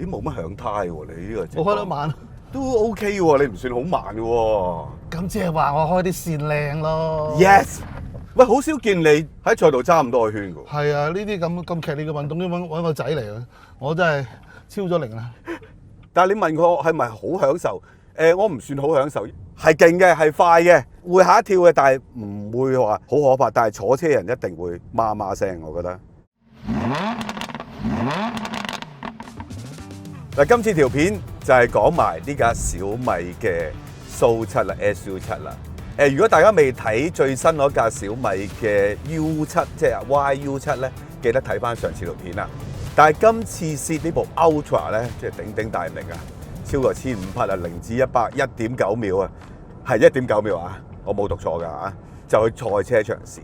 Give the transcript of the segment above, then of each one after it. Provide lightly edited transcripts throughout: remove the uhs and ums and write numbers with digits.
咦，冇乜響胎喎，你呢個我開得慢，都 OK 喎，你唔算好慢嘅喎。咁即係話我開啲線靚咯。 Yes， 喂，好少見你喺賽道揸咁多個圈㗎。係啊，呢啲咁劇烈嘅運動要揾個仔嚟嘅，我真係超咗齡啦。但係你問我係咪好享受？我唔算好享受，係勁嘅，係快嘅，會嚇一跳嘅，但係唔會話好可怕。但係坐車人一定會媽媽聲，我覺得。嗱，今次條片就係講埋呢架小米嘅SU7啦 ，SU7啦。如果大家未睇最新嗰架小米嘅 U7，即係 YU7咧，記得睇翻上次條片啦。但係今次試呢部 Ultra 咧，即係鼎鼎大名啊，超過1500啊，0至100 1.9秒啊，係1.9秒啊，我冇讀錯㗎嚇，就去賽車場試。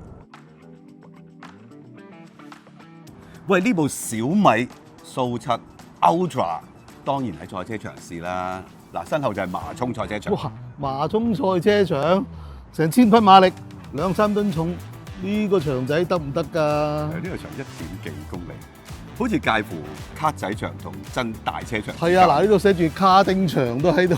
喂，呢部小米 SU7 Ultra 當然喺賽車場試啦。嗱，身後就係麻涌賽車場。哇！麻涌賽車場成1000匹馬力，2-3噸重，呢個場仔得唔得㗎？呢個場1點幾公里，好似介乎卡仔場同真大車場。係啊，嗱，呢度寫住卡丁場都喺度。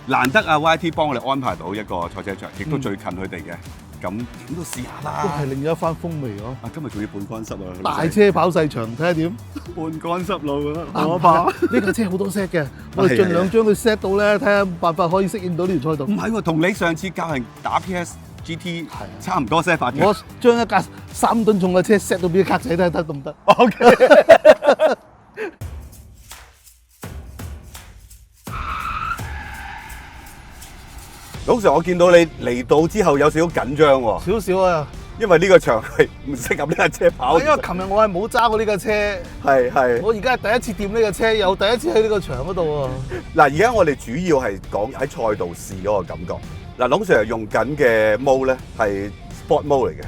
難得啊 YT 幫我哋安排到一個賽車場，亦都最近佢哋嘅，咁點都試下啦。都係另一番風味咯。啊，今日仲要半乾濕啊！大車跑細場，睇下點？半乾濕路啊！我怕呢架車好多 set 嘅，我哋盡量將佢 set 到咧，睇下辦法可以適應到呢條賽道。唔係喎，同你上次教人打 PS GT 差唔多 set 法嘅。我將一架3噸重嘅車 set 到俾卡仔睇下得唔得 ？OK。老實我見到你嚟到之後有少少緊張喎。少少啊，因為呢個場係唔適合呢架車跑。因為琴日我係冇揸過呢架車，係。我而家係第一次掂呢架車，又第一次喺呢個場嗰度喎。嗱，而家我哋主要係講喺賽道試嗰個感覺。嗱，龍 Sir 用緊嘅 mode 咧係 Sport mode 嚟嘅。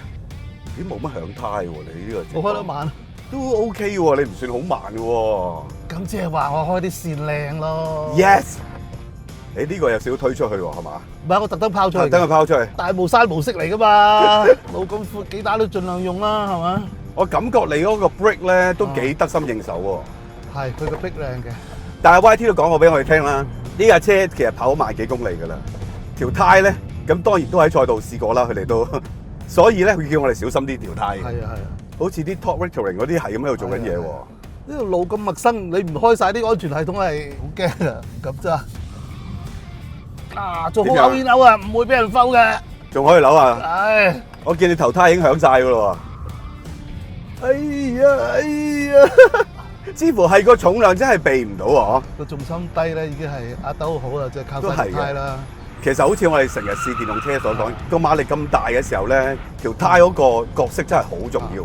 咦，冇乜響胎喎，你呢個。我開得慢。都 OK 喎，你唔算好慢嘅喎。咁即係話我開啲線靚咯。Yes。你呢個有少少推出去喎，係嘛？唔係，我特登拋出去。等佢拋出去。大霧山模式嚟噶嘛，路咁闊，幾打都盡量用啦，係嘛？我感覺你嗰個 brake 咧都幾得心應手喎。係，佢個 brake 靚嘅。但係 YT 都講過俾我哋聽啦，呢架車其實跑咗萬幾公里㗎啦。條胎咧，咁當然都喺賽道試過啦，佢哋都。所以咧，佢叫我哋小心啲條胎。係啊。好似啲 Top Rating 嗰啲係咁喺度做緊嘢喎。呢條路咁陌生，你唔開晒啲安全系統係好驚啊！咁咋？做好勾煙勾啊，唔會俾人摟嘅。仲可以扭啊！唉，我見你頭胎已經響晒㗎咯喎。哎呀！似乎係個重量真係避唔到喎。個重心低咧，已經係壓得好好啦，即係靠晒條胎啦。其實好似我哋成日試電動車所講，個馬力咁大嘅時候咧，條胎嗰個角色真係好重要，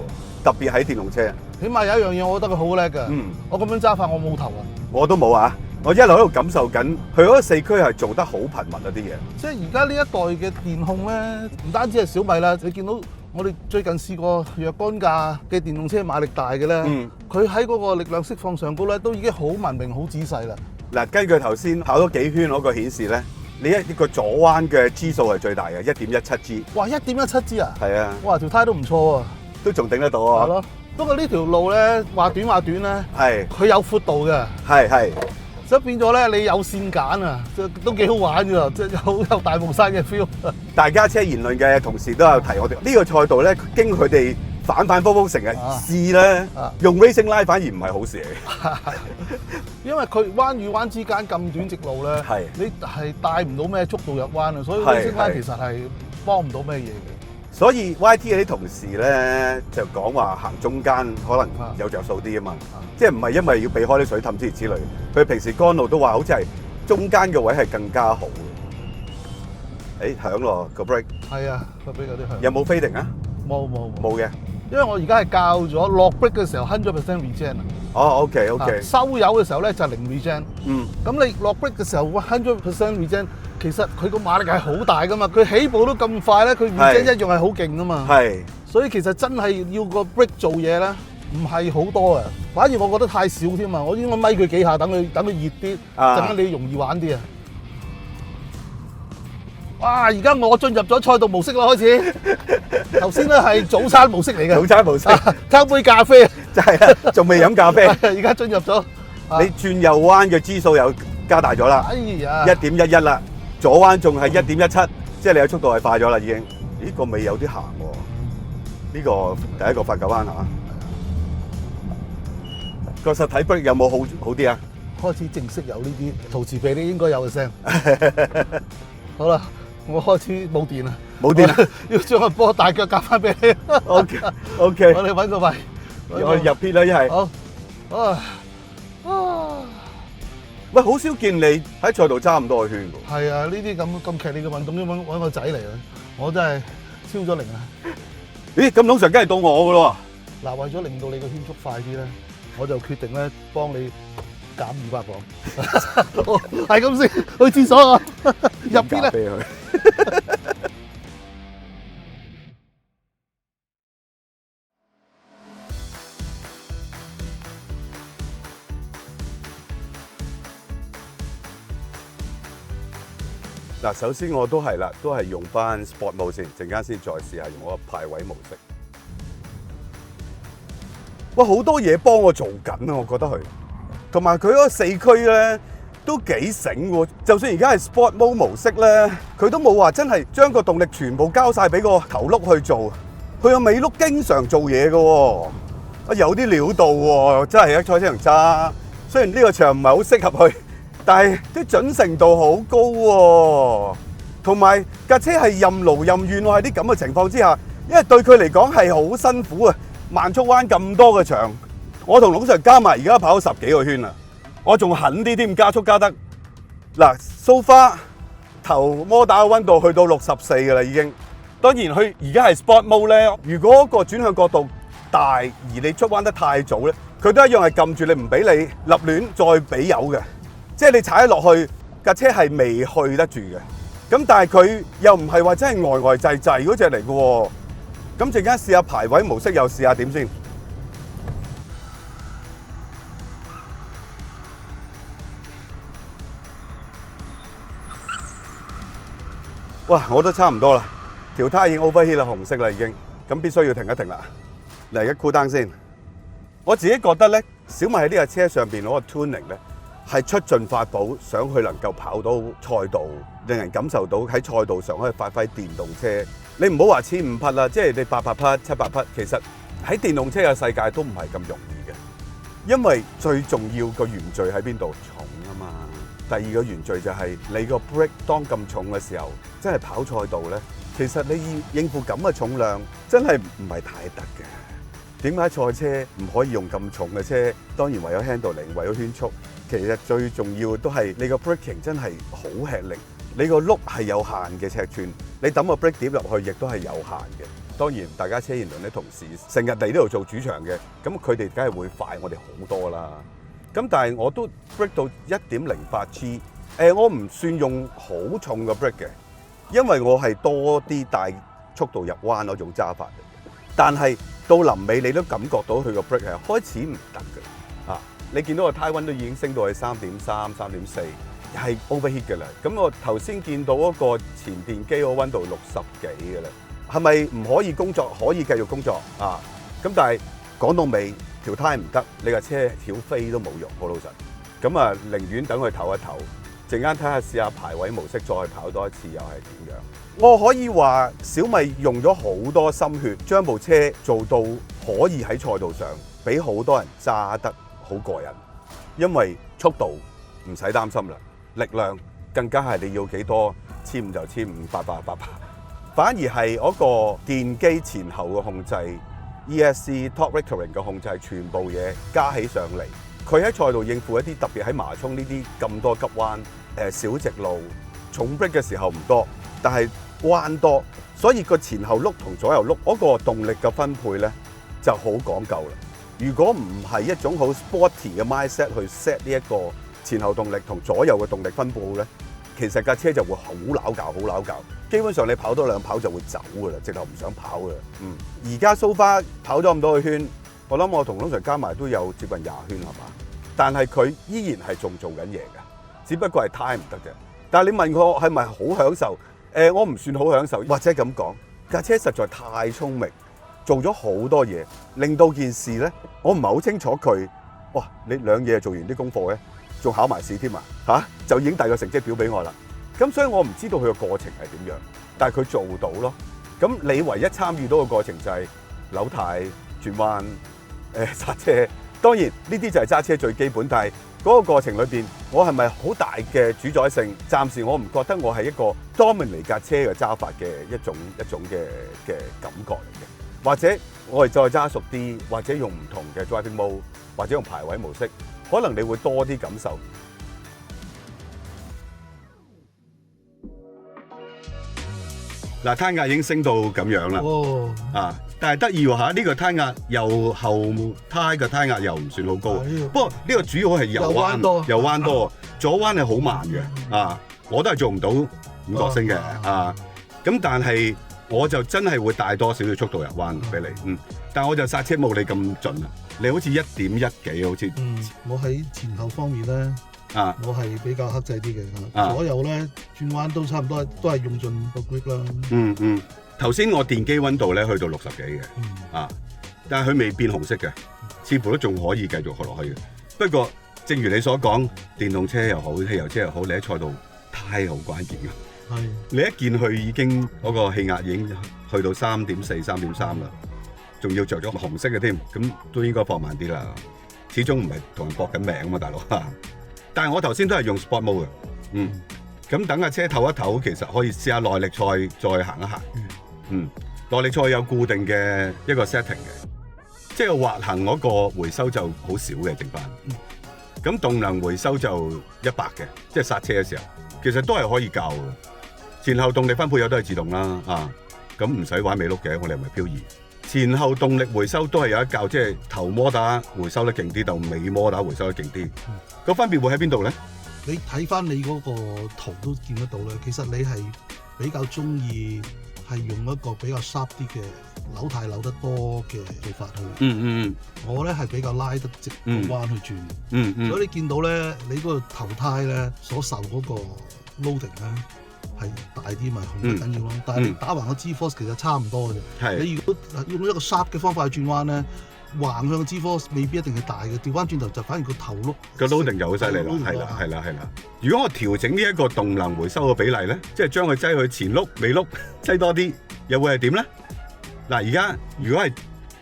特別喺電動車。起碼有一樣嘢，我覺得佢好叻㗎。我咁樣揸法，我冇頭啊。我都冇啊！我一路喺度感受緊，佢嗰個四驅係做得好頻密啊啲嘢。即係而家呢一代嘅電控咧，唔單止係小米啦，你見到我哋最近試過若干架嘅電動車馬力大嘅咧，佢喺嗰個力量釋放上高咧，都已經好文明、好仔細啦。嗱，根據頭先跑咗幾圈嗰個顯示咧，你一個左彎嘅 G 數係最大嘅，1.17 G。哇，1.17 G 啊！係啊！哇，條胎都唔錯啊，都仲頂得到啊！係咯。不過呢條路咧，話短咧，係佢有闊度嘅。係。所以變咗咧，你有線揀啊，都幾好玩㗎，即係好有大霧山嘅 feel。大家車言論嘅同事都有提我哋呢個賽道咧，經佢哋反覆成日試咧，用 racing line 反而唔係好事嚟。因為佢彎與彎之間咁短直路咧，你係帶唔到咩速度入彎啊，所以 racing line 其實係幫唔到咩嘢嘅。所以 YT 嗰啲同事咧就講話行中間可能有着數啲啊嘛，即係唔係因為要避開啲水氹之類，佢平時乾路都話好似係中間嘅位係更加好。誒響咯個 brake。係啊，個 brake 有啲響。有冇 fading 啊？冇嘅。因為我而家係教咗落 brake 嘅時候100% regen 啊。哦 ，OK。收油嘅時候咧就0 regen。咁你落 brake 嘅時候100% regen。其實佢個馬力係好大噶嘛，佢起步都咁快咧，佢regen一樣係好勁噶嘛。所以其實真係要個 brake 做嘢咧，唔係好多啊。反而我覺得太少添啊，我應該咪佢幾下，等佢熱啲，陣間你容易玩啲啊。哇！而家我進入咗賽道模式啦，開始。頭先咧係早餐模式嚟嘅。早餐模式。溝杯咖啡。就係啦，仲未飲咖啡。而家進入咗，你轉右彎嘅支數又加大咗啦，哎呀1.11啦，左彎仲係1.17，即係你嘅速度係快咗啦已經。呢個尾有啲行喎，呢個第一個發嚿彎嚇。個實體 brake 有冇好啲啊？開始正式有呢啲陶瓷皮，你應該有嘅聲。好啦，我開始冇電啦，冇電啦，要將個波大腳夾翻俾你。OK，我哋揾個位，我入 pit 啦，一係。好，啊，喂，好少見你喺賽道揸咁多個圈㗎。係啊，呢啲咁劇烈嘅運動要揾個仔嚟啊！我真係超咗齡啊！咦，咁通常梗係到我㗎咯喎。嗱，為咗令到你個圈速快啲咧，我就決定咧幫你減200磅。係咁先，去廁所啊！入邊啦。嗱，首先我都係啦，都係用翻 Sport Mode 先，陣間先再試下用我個排位模式。哇，好多嘢幫我做緊啊！我覺得佢，同埋佢嗰個4驅咧都幾醒喎。就算而家係 Sport Mode 模式咧，佢都冇話真係將個動力全部交晒俾個頭轆去做，佢個尾轆經常做嘢嘅喎。啊，有啲料到喎，真係喺賽車場揸。雖然呢個場唔係好適合佢。但係啲準程度好高喎，同埋架車係任勞任怨喎。喺啲咁嘅情況之下，因為對佢嚟講係好辛苦啊，慢速彎咁多嘅場，我同龍 Sir 加埋而家跑咗10幾個圈啦，我仲狠啲添，加速加得嗱，so far 頭摩打嘅溫度去到64㗎啦已經。當然佢而家係 Sport Mode 咧，如果個轉向角度大而你出彎得太早咧，佢都一樣係撳住你唔俾你立亂再俾油嘅。即係你踩落去架車係未去得住嘅，咁但係佢又唔係話真係呆滯滯嗰隻嚟嘅喎。咁陣間試下排位模式，又試下點先。哇！我都差唔多啦，條胎已經 overheat 啦，紅色啦已經，咁必須要停一停啦。嚟而家 cool down先。我自己覺得咧，小米喺呢架車上邊攞個 tuning 咧，係出盡法寶，想佢能夠跑到賽道，令人感受到喺賽道上可以發揮電動車。你唔好話1500匹啦，即係你800匹、700匹，其實喺電動車嘅世界都唔係咁容易嘅。因為最重要個原罪喺邊度？重啊嘛。第二個原罪就係你個 brake 當咁重嘅時候，真係跑賽道咧，其實你要應付咁嘅重量，真係唔係太得嘅。點解賽車唔可以用咁重嘅車？當然為咗 handling，為咗圈速。其實最重要都係你個 braking 真係好吃力，你個轆係有限嘅尺寸，你抌個 brake 碟入去亦都係有限嘅。當然大家車研輪啲同事成日嚟呢度做主場嘅，咁佢哋梗係會快我哋好多啦。咁但係我都 brake 到 1.08G， 我唔算用好重嘅 brake 嘅，因為我係多啲大速度入彎嗰種揸法嘅。但係到臨尾你都感覺到佢個 brake 係開始唔得嘅啊！你見到個胎溫都已經升到去3.3、3.4，係 overheat 嘅啦。咁我頭先見到嗰個前電機個溫度60幾嘅啦，係咪唔可以工作？可以繼續工作啊！咁但係講到尾條胎唔得，你架車曉飛都冇用，好老實。咁啊，寧願等佢唞一唞，陣間睇下試下排位模式，再跑多一次又係點樣？我可以話小米用咗好多心血，將部車做到可以喺賽道上俾好多人揸得好過癮，因為速度唔使擔心啦，力量更加係你要幾多，1500就1500、800、反而係嗰個電機前後嘅控制 ，ESC Torque Vectoring 嘅控制，全部嘢加起上嚟，佢喺賽道應付一啲特別喺麻涌呢啲咁多急彎、小直路、重 brake 嘅時候唔多，但係彎多，所以個前後轆同左右轆嗰個動力嘅分配咧就好講究啦。如果唔係一種好 sporty 嘅 mindset 去 set 呢一個前後動力同左右嘅動力分佈咧，其實架車就會好撈教，好撈教。基本上你跑多兩跑就會走噶啦，直頭唔想跑噶啦。而家 so far 跑咗咁多個圈，我諗我同龍 Sir 加埋都有接近20圈係嘛？但係佢依然係仲做緊嘢㗎，只不過係胎唔得啫。但係你問我係咪好享受？我唔算好享受，或者咁講，架車實在太聰明。做咗好多嘢，令到件事咧，我唔係好清楚佢，哇！你兩嘢做完啲功課嘅，仲考埋試添啊，就已經遞個成績表俾我啦。咁所以我唔知道佢個過程係點樣，但係佢做到咯。咁你唯一參與到嘅過程就係扭軚、轉彎、剎車。當然呢啲就係揸車最基本，但係嗰個過程裏邊，我係咪好大嘅主宰性？暫時我唔覺得我係一個 dominate 架車嘅揸法嘅一種嘅感覺嚟嘅。或者我哋再揸熟啲，或者用唔同嘅 driving mode， 或者用排位模式，可能你會多啲感受。嗱，胎壓已經升到咁樣啦，但係得意喎嚇，呢個胎壓右後胎嘅胎壓又唔算好高，不過呢個主要係右彎多，左彎係好慢嘅，我都係做唔到五角星嘅，咁但係我就真係會帶多少少速度入彎俾你，但係我就剎車冇你咁盡啊，你好似1.1幾好似，我喺前後方面咧。我係比較克制啲嘅，左右咧轉彎都差唔多，都係用盡個 grip 啦。頭先我電機溫度咧去到60幾嘅，但係佢未變紅色嘅，似乎都仲可以繼續學落去嘅。不過正如你所講，電動車又好，汽油車又好，你喺賽道胎好關鍵㗎。係你一見佢已經嗰個氣壓已經去到3.4、3.3啦，仲要着咗紅色嘅添，咁都應該放慢啲啦。始終唔係同人搏緊命啊嘛，大佬。但係我頭先都係用 sport mode 嘅，咁等架車唞一唞，其實可以試下耐力賽再行一行，耐力賽有固定嘅一個 setting 嘅，即係滑行嗰個回收就好少嘅剩翻，咁動能回收就100嘅，即係剎車嘅時候，其實都係可以校嘅，前後動力分配有都係自動啦，咁唔使玩尾轆嘅，我哋唔係漂移，前後動力回收都係有得校，即係頭摩打回收得勁啲，到尾摩打回收得勁啲。個分別會喺邊度咧？你睇翻你嗰個圖都見得到咧。其實你係比較中意係用一個比較 sharp 啲嘅扭軚扭得多嘅做法去。我咧係比較拉得直個彎去轉。所以你見到咧，你嗰個頭胎咧所受嗰個 loading 咧係大啲，咪紅得緊要咯。但係你打橫個 G-force 其實差唔多嘅啫。你如果用一個 sharp 嘅方法去轉彎咧，橫向嘅 G-force 未必一定係大嘅，調翻轉頭就反而個頭碌個 loading 就好犀利啦，係啦。如果我調整呢一個動能回收嘅比例咧，即係將佢擠去前碌、尾碌擠多啲，又會係點咧？嗱，而家如果係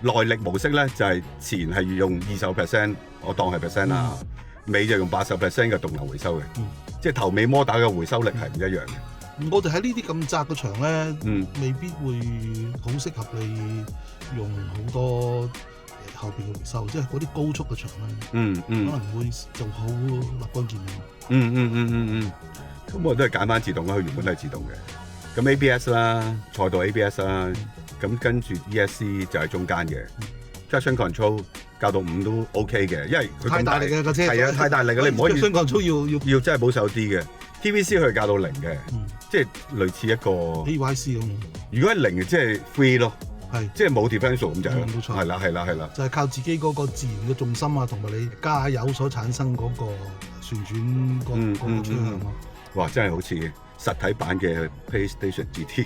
耐力模式咧，就係前係用20%，我當係 percent 啦，尾就用80% 嘅動能回收嘅，即係頭尾摩打嘅回收力係唔一樣嘅。我哋喺呢啲咁窄嘅場咧，未必會好適合你用好多後邊嘅回收，即係嗰啲高速嘅場咧，可能會就好立竿見影。咁我都係揀翻自動啦，佢原本都係自動嘅。咁 ABS 啦，賽道 ABS 啦，咁跟住 ESC 就喺中間嘅。Traction Control 校到5都 OK 嘅，因為佢太大力嘅架車，係啊，太大力嘅，你唔可以。Traction Control 要真係保守啲嘅。TVC 佢校到0嘅，即係類似一個 AYC 咁。如果係0，即係 free 咯。係，即係冇 differential 咁就係啦。冇錯，係啦。就係靠自己嗰個自然嘅重心啊，同埋你加油所產生嗰個旋轉個趨向咯。哇！真係好似實體版嘅 PlayStation GT。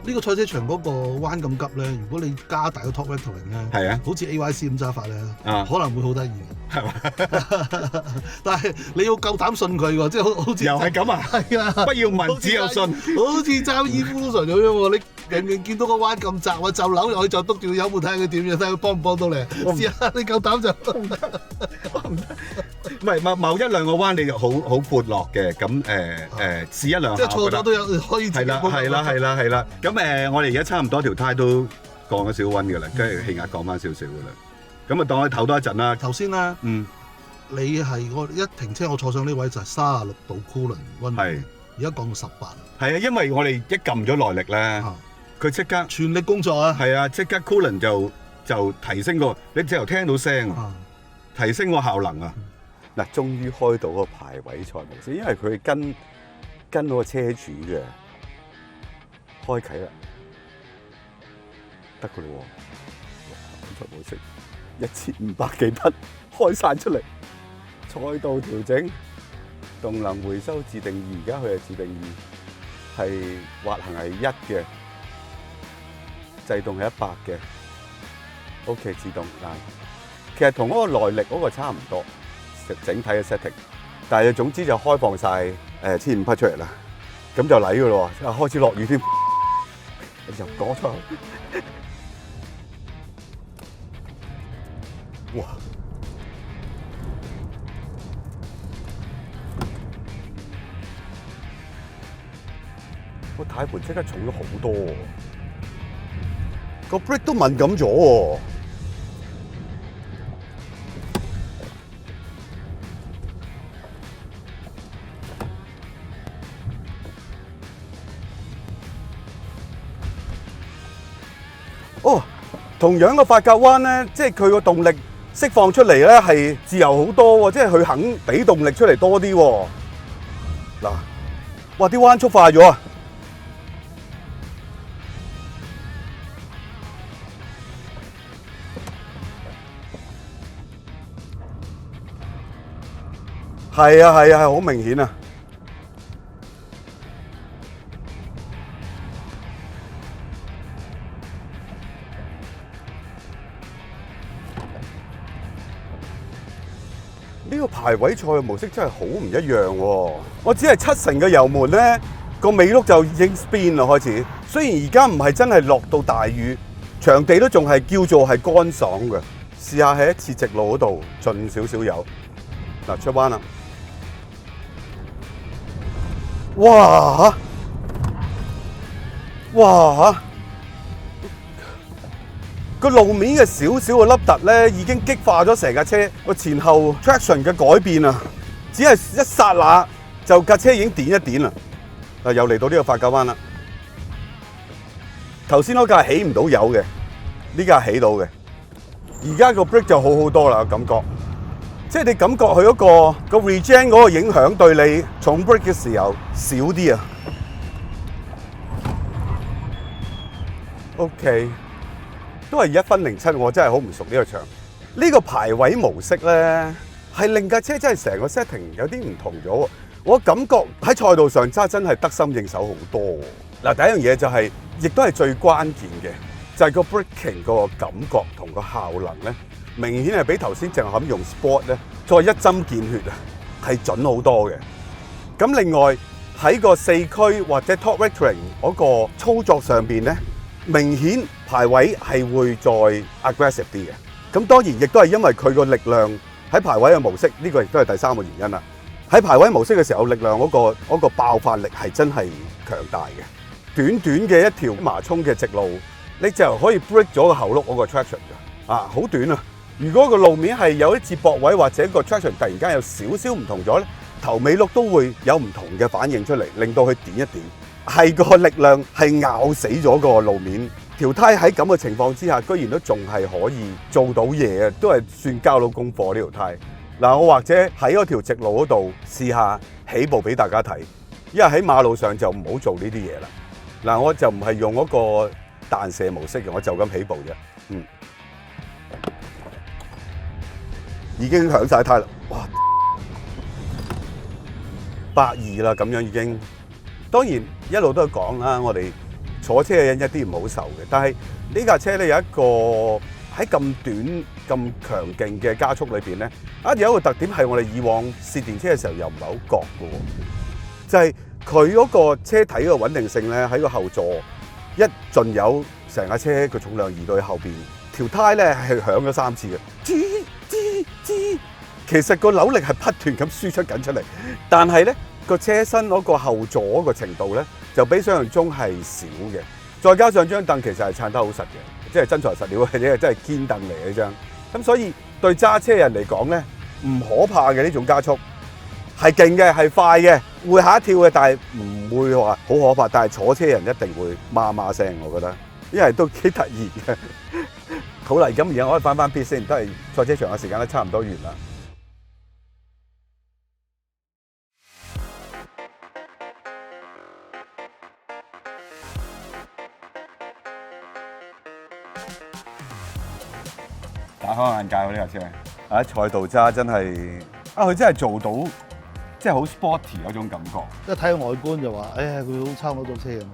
呢個賽車場嗰個彎咁急咧，如果你加大個 top rattling 咧，係啊，好似 AYC 咁揸法咧，可能會好得意。係嘛？但係你要夠膽信佢喎，即係好似又係咁啊！係啊，不要問，只有信。好似揸 Evolution 咁樣喎，你明明見到個彎咁窄，就扭入去就篤住個油門睇下佢點樣，睇佢幫唔幫到你。試下你夠膽就唔得。唔係某一兩個彎你好闊落嘅，咁試一兩下。即係錯咗都有可以。係啦。咁我哋而家差唔多條胎都降咗少溫㗎啦，跟住氣壓降翻少少㗎啦。咁啊，當佢唞多一陣啦。頭先咧，你係我一停車，我坐上呢位就係36度 coolant 溫度，而家降到18。係啊，因為我哋一撳咗耐力咧，佢即刻全力工作啊。係啊，即刻 coolant 就提升個，你直頭聽到聲，提升個效能啊。嗱，終於開到個排位賽模式，因為佢跟嗰個車主嘅開啓啦，得㗎啦喎，賽模式1500幾匹開晒出嚟，賽道調整，動能回收自定義，而家佢係自定義，係滑行係1嘅，制動係100嘅， OK 自動嗱，其實同嗰個耐力嗰個差唔多，整體嘅 setting， 但係總之就開放晒1500匹出嚟啦，咁就嚟㗎咯喎，開始落雨添，你就講出口，哇！個軚盤即刻重咗好多喎，個 brake 都敏感咗喎。哦，同樣嘅髮夾彎咧，即係佢個動力釋放出嚟咧係自由好多喎，即係佢肯俾動力出嚟多啲喎。嗱，哇！啲彎速快咗啊！係啊，係啊，係好明顯啊！呢個排位賽嘅模式真係好唔一樣喎！我只係70%嘅油門咧，個尾轆就已經 spin 啦開始。雖然而家唔係真係落到大雨，場地都仲係叫做係乾爽嘅。試下喺一次直路嗰度盡少少油。嗱，出彎啦！哇！哇！個路面嘅少少嘅凹凸咧，已經激化咗成架車個前後 traction 嘅改變啊！只係一剎那就架車已經點一點啦。嗱，又嚟到呢個髮夾彎啦。頭先嗰架起唔到油嘅，呢架起到嘅。而家個 brake 就好好多啦，感覺。即係你感覺佢嗰個 regen 嗰個影響對你重 brake 嘅時候少啲啊。OK。都係1分07，我真係好唔熟呢個場。呢個排位模式咧，係令架車真係成個 setting 有啲唔同咗。我感覺喺賽道上真係得心應手好多。嗱，第一樣嘢就係，亦都係最關鍵嘅，就係個 braking 個感覺同個效能咧，明顯係比頭先淨係咁用 sport 咧，再一針見血啊，係準好多嘅。咁另外喺個4驅或者 top rating 嗰個操作上邊咧，明顯排位係會再 aggressive 啲嘅，咁當然亦都係因為佢個力量喺排位嘅模式，呢個亦都係第3個原因啦。喺排位模式嘅時候，力量嗰個爆發力係真係強大嘅。短短嘅一條麻涌嘅直路，你就可以 break 咗個後轆嗰個 traction 嘅，啊，好短啊！如果個路面係有啲接駁位或者個 traction 突然間有少少唔同咗咧，頭尾轆都會有唔同嘅反應出嚟，令到佢點一點。係個力量係咬死咗個路面，條胎喺咁嘅情況之下，居然都仲係可以做到嘢啊！都係算交到功課呢條胎。嗱，我或者喺嗰條直路嗰度試下起步俾大家睇，因為喺馬路上就唔好做呢啲嘢啦。嗱，我就唔係用嗰個彈射模式嘅，我就咁起步啫。已經響晒胎啦！哇，120啦，咁樣已經。當然一路都講啦，我哋坐車嘅人一啲唔好受嘅，但係呢架車咧有一個喺咁短咁強勁嘅加速裏邊咧，有一個特點係我哋以往試電車嘅時候又唔係好覺嘅喎，就係佢嗰個車體嘅穩定性咧，喺個後座一盡油，成架車個重量移到去後邊，條胎咧係響咗3次嘅，其實個扭力係不斷咁輸出緊出嚟，但係咧，個車身嗰個後座嗰個程度咧，就比想象中係少嘅。再加上張凳其實係撐得好實嘅，即係真材實料嘅，呢個真係堅凳嚟嘅呢張。咁所以對揸車人嚟講咧，唔可怕嘅呢種加速，係勁嘅，係快嘅，會嚇一跳嘅，但係唔會話好可怕。但係坐車人一定會媽媽聲，我覺得，因為都幾突然嘅。好啦，咁而家我可以翻 pit 先，都係賽車場嘅時間咧，差唔多完啦。打開眼界喎呢架車，喺賽道揸真係佢真係做到，即係好 sporty 嗰種感覺。一睇個外觀就話，佢好抄嗰種車咁。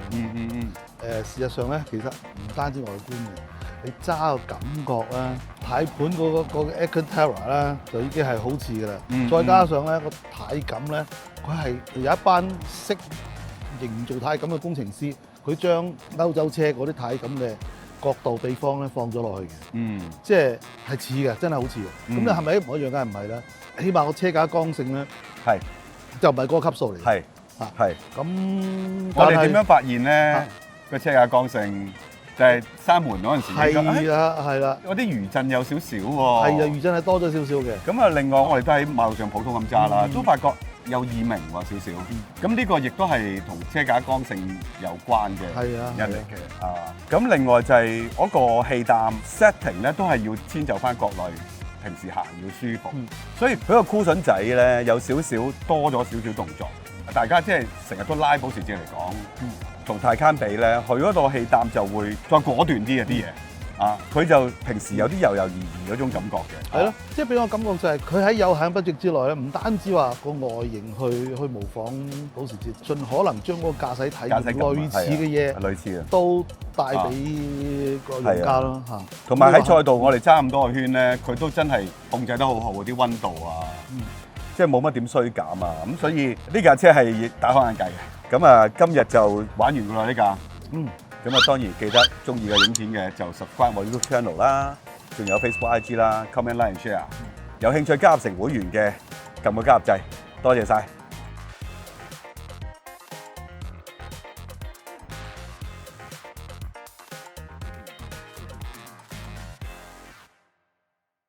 事實上咧，其實唔單止外觀嘅，你揸個感覺咧，軚盤嗰個 Alcantara 咧就已經係好似㗎啦。再加上咧個軚感咧，佢係有一班識營造軚感嘅工程師，佢將歐洲車嗰啲軚感嘅角度地方咧放咗落去嘅。即係似嘅，真係好似嘅。咁你係咪一模一樣？梗係唔係啦。起碼個車架剛性咧，就唔係嗰個級數嚟。係。咁我哋點樣發現咧個車架剛性？就係閂門嗰陣時，係啦，嗰啲餘震有少少喎。係啊，餘震係多咗少少嘅。咁啊，另外我哋都喺馬路上普通咁揸啦，都發覺有耳鳴喎少少。咁呢個亦都係同車架剛性有關嘅一嚟嘅。咁另外就係嗰個氣膽 setting 咧，都係要遷就翻國內平時行要舒服。所以佢個 cushion 仔咧有少少多咗少少動作。大家即係成日都拉保時捷嚟講。同泰坦比咧，佢嗰個氣膽就會再果斷啲嘅啲嘢，佢就平時有啲猶猶豫豫嗰種感覺嘅。係咯，即係俾我感覺就係佢喺有限 budget 之內咧，唔單止話個外形去模仿保時捷，盡可能將嗰個駕駛體驗類似嘅嘢，類似都帶俾個用家咯嚇。同埋喺賽道我哋揸咁多個圈咧，佢都真係控制得好好，啲溫度啊，即係冇乜點衰減啊，咁所以呢架車係打開眼界嘅。咁啊，今日就玩完㗎啦呢架。咁啊，當然記得中意嘅影片嘅就 subscribe 我 YouTube channel 啦，仲有 Facebook IG 啦 ，comment like and share。有興趣加入成會員嘅，撳個加入掣，多謝晒。